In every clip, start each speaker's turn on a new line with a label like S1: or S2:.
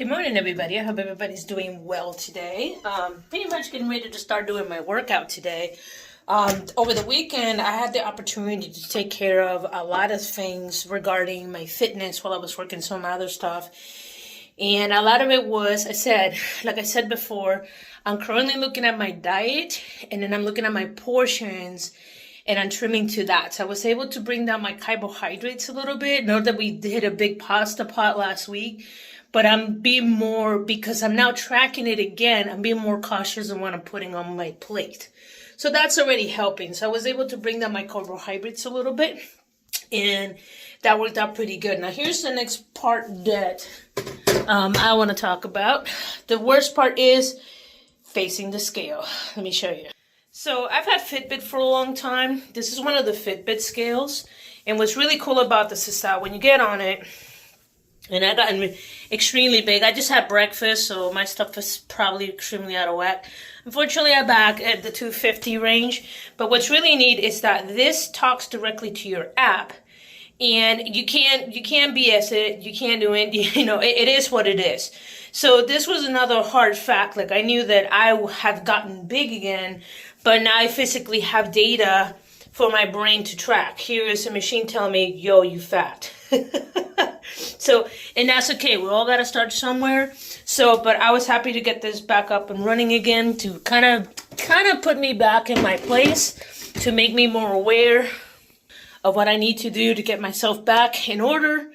S1: Good morning, everybody. I hope everybody's doing well today. Pretty much getting ready to start doing my workout today. Over the weekend, I had the opportunity to take care of a lot of things regarding my fitness while I was working some other stuff. And a lot of it was, like I said before, I'm currently looking at my diet and then I'm looking at my portions and I'm trimming to that. So I was able to bring down my carbohydrates a little bit. Know that we did a big pasta pot last week. But I'm being more, because I'm now tracking it again, I'm being more cautious on what I'm putting on my plate. So that's already helping. So I was able to bring down my carbohydrates a little bit. And that worked out pretty good. Now here's the next part that I want to talk about. The worst part is facing the scale. Let me show you. So I've had Fitbit for a long time. This is one of the Fitbit scales. And what's really cool about this is that when you get on it, and I got extremely big. I just had breakfast, so my stuff is probably extremely out of whack. Unfortunately, I'm back at the 250 range. But what's really neat is that this talks directly to your app. And you can't BS it. You can't do it. You know, it is what it is. So this was another hard fact. Like, I knew that I have gotten big again, but now I physically have data for my brain to track. Here is a machine telling me, yo, you fat. So, and that's okay. We all got to start somewhere. So, but I was happy to get this back up and running again to kind of put me back in my place, to make me more aware of what I need to do to get myself back in order.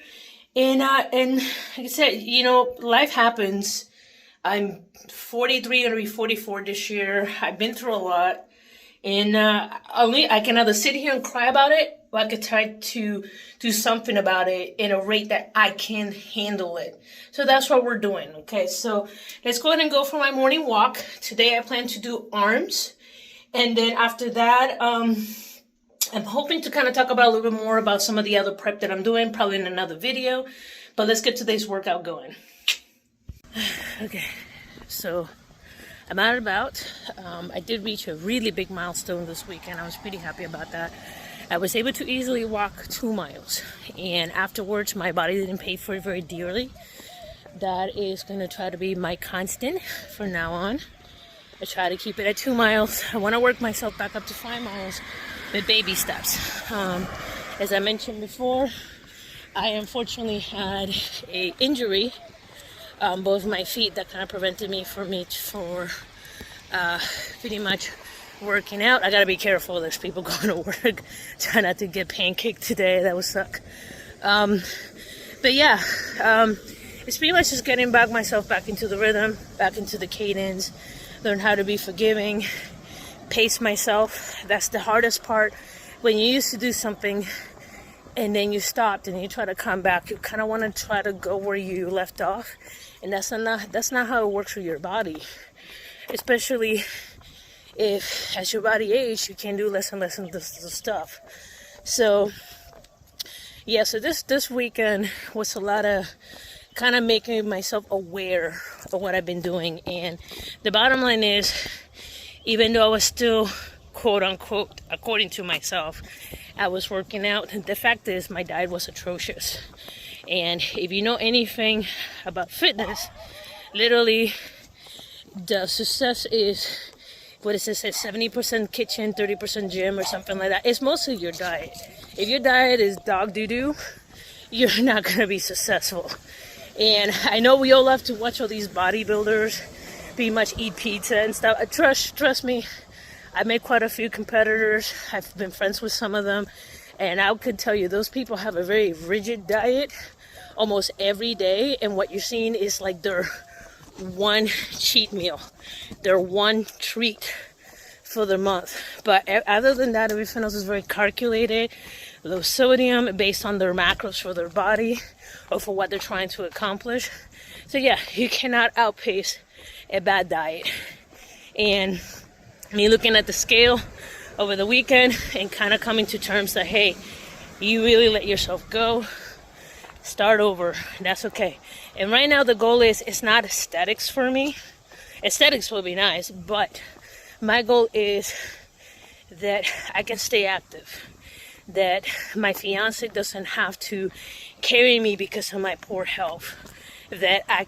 S1: And like I said, you know, life happens. I'm 43, going to be 44 this year. I've been through a lot. And I can either sit here and cry about it, or I could try to do something about it in a rate that I can handle it. So that's what we're doing, okay? So let's go ahead and go for my morning walk. Today I plan to do arms. And then after that, I'm hoping to kind of talk about a little bit more about some of the other prep that I'm doing, probably in another video. But let's get today's workout going. Okay, so I'm out and about. I did reach a really big milestone this weekend. I was pretty happy about that. I was able to easily walk 2 miles. And afterwards, my body didn't pay for it very dearly. That is going to try to be my constant from now on. I try to keep it at 2 miles. I want to work myself back up to 5 miles with baby steps. As I mentioned before, I unfortunately had an injury on both my feet that kind of prevented me from pretty much working out. I gotta be careful. There's people going to work. Try not to get pancaked today. That would suck. But yeah, it's pretty much just getting myself back into the rhythm, back into the cadence, learn how to be forgiving, pace myself. That's the hardest part. When you used to do something and then you stopped and you try to come back, you kind of want to try to go where you left off. And that's not how it works with your body. Especially if, as your body ages, you can do less and less of this stuff. So, yeah, so this weekend was a lot of kind of making myself aware of what I've been doing. And the bottom line is, even though I was still, quote unquote, according to myself, I was working out, the fact is my diet was atrocious. And if you know anything about fitness, literally the success is, what is it, 70% kitchen, 30% gym or something like that. It's mostly your diet. If your diet is dog doo-doo, you're not going to be successful. And I know we all love to watch all these bodybuilders pretty much eat pizza and stuff. Trust me, I met quite a few competitors. I've been friends with some of them. And I could tell you, those people have a very rigid diet almost every day. And what you're seeing is like their one cheat meal, their one treat for the month. But other than that, everything else is very calculated, low sodium, based on their macros for their body or for what they're trying to accomplish. So yeah, you cannot outpace a bad diet. And me looking at the scale over the weekend and kind of coming to terms that, hey, you really let yourself go, start over, that's okay. And right now the goal is, it's not aesthetics for me. Aesthetics will be nice, but my goal is that I can stay active, that my fiance doesn't have to carry me because of my poor health, that I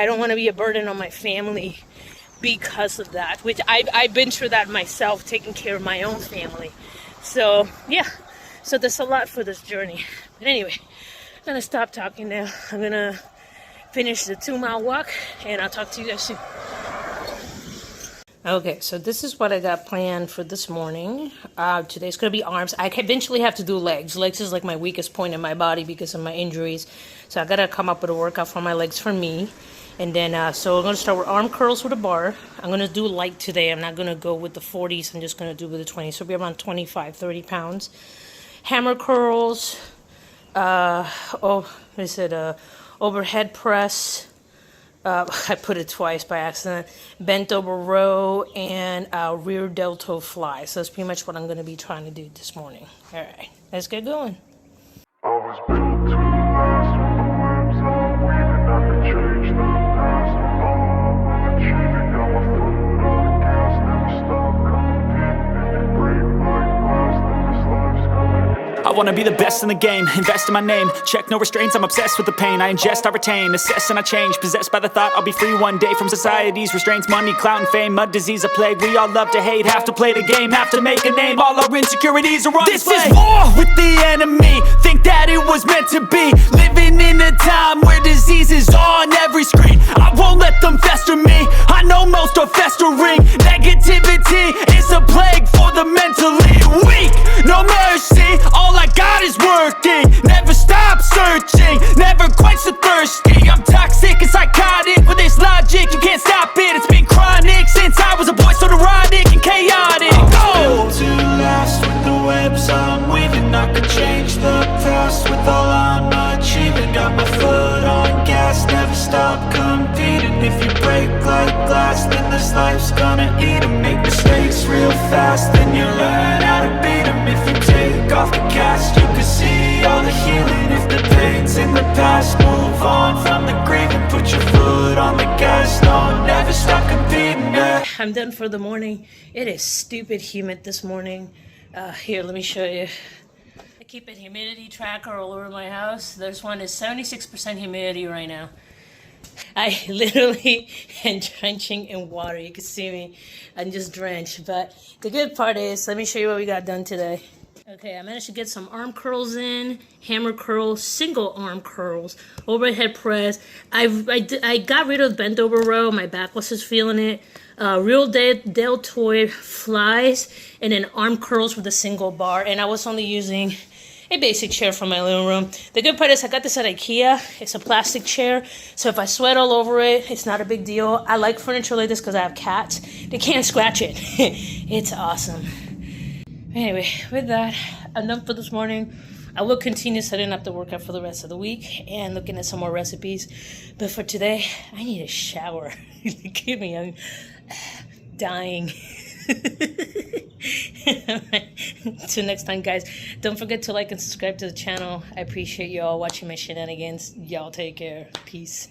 S1: don't want to be a burden on my family because of that, which I've been through that myself, taking care of my own family. So yeah, so there's a lot for this journey. But anyway, I'm gonna stop talking now. I'm gonna finish the 2-mile walk, and I'll talk to you guys soon. Okay, so this is what I got planned for this morning. Today's gonna be arms. I eventually have to do legs. Legs is like my weakest point in my body because of my injuries. So I gotta come up with a workout for my legs for me. And then, so I'm gonna start with arm curls with a bar. I'm gonna do light today. I'm not gonna go with the 40s. I'm just gonna do with the 20s. So it'll be around 25, 30 pounds. Hammer curls. Overhead press. I put it twice by accident. Bent over row and rear delto fly. So that's pretty much what I'm going to be trying to do this morning. All right, let's get going.
S2: I was built to last with the webs I'm weaving. I could change the past with all I'm achieving. Got my foot on the gas, never stop competing. If you break like glass, then this life's gonna end.
S3: I wanna be the best in the game, invest in my name. Check no restraints, I'm obsessed with the pain. I ingest, I retain, assess and I change. Possessed by the thought I'll be free one day from society's restraints. Money, clout and fame, mud, disease, a plague. We all love to hate, have to play the game, have to make a name. All our insecurities are on display. This is war with the enemy, think that it was meant to be. Living in a time where disease is on every screen. I won't let them fester me, I know most are festering. Negativity is a plague for the mentally weak. No mercy, all I got is working. Never stop searching, never quench the thirsty. I'm toxic and psychotic, with this logic you can't stop it. It's been chronic since I was a boy, so neurotic and chaotic.
S2: Built to last with the webs I'm weaving. I could change the past with all I'm achieving. Got my foot on gas, never stop competing. If you break like glass, then this life's gonna eat 'em. Make mistakes real fast, then you learn how to beat 'em. If you take off the cast, you can see all the healing. If the pain's in the past, move on from the grave and put your foot on the gas. No, never stop competing, yeah.
S1: I'm done for the morning. It is stupid humid this morning. Here, let me show you. I keep a humidity tracker all over my house. This one is 76% humidity right now. I literally am drenching in water. You can see me. I'm just drenched. But the good part is, let me show you what we got done today. Okay, I managed to get some arm curls in, hammer curls, single arm curls, overhead press. I got rid of bent over row. My back was just feeling it. Real deltoid flies, and then arm curls with a single bar. And I was only using a basic chair from my living room. The good part is I got this at IKEA. It's a plastic chair, so if I sweat all over it, it's not a big deal. I like furniture like this because I have cats. They can't scratch it. It's awesome. Anyway, with that, I'm done for this morning. I will continue setting up the workout for the rest of the week and looking at some more recipes. But for today, I need a shower. Give me, I'm dying. Till next time, guys. Don't forget to like and subscribe to the channel. I appreciate you all watching my shenanigans. Y'all take care. Peace.